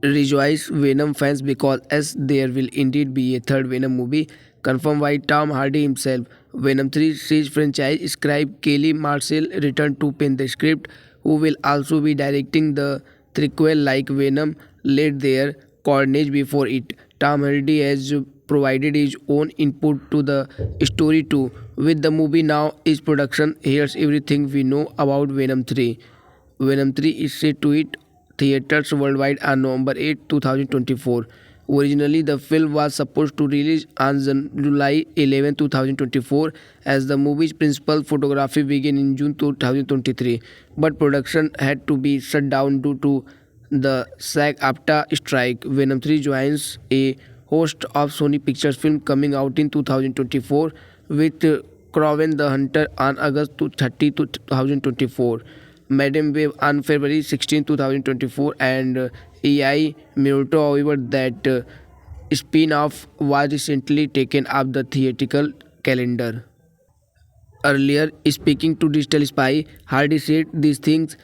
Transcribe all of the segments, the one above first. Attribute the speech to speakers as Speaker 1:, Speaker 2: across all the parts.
Speaker 1: rejoice Venom fans because as there will indeed be a third Venom movie confirmed by Tom Hardy himself. Venom 3 series franchise scribe Kelly Marcel returned to pen the script, who will also be directing the prequel like Venom led their Carnage before it. Tom Hardy has provided his own input to the story too. With the movie now is production, here's everything we know about Venom 3. Venom 3 is set to hit theaters worldwide on November 8, 2024. Originally, the film was supposed to release on July 11, 2024, as the movie's principal photography began in June 2023. But production had to be shut down due to the SAG-AFTRA strike. Venom 3 joins a host of Sony Pictures films coming out in 2024, with Kraven the Hunter on August 30, 2024. Madam Web on February 16, 2024, and AI Muerto. However, that spin-off was recently taken off the theatrical calendar. Earlier, speaking to Digital Spy, Hardy said these things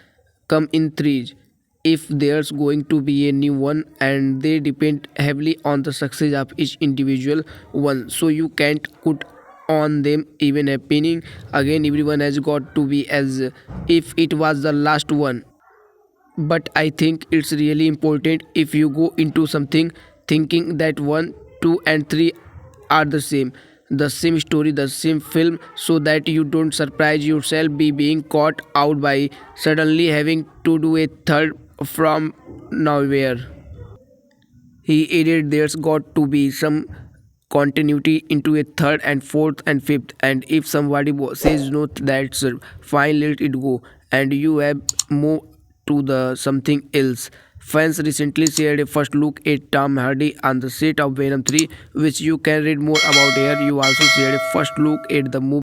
Speaker 1: come in threes. If there's going to be a new one, and they depend heavily on the success of each individual one, so you can't put on them even a penny. Again, everyone has got to be as if it was the last one. But I think it's really important if you go into something thinking that 1, 2, and 3 are the same story, the same film, so that you don't surprise yourself be being caught out by suddenly having to do a third from nowhere. He added there's got to be some continuity into a third and fourth and fifth, and if somebody says no, that's fine, let it go, and you have moved to the something else. Fans recently shared a first look at Tom Hardy on the set of Venom 3, which you can read more about here. You also shared a first look at the movie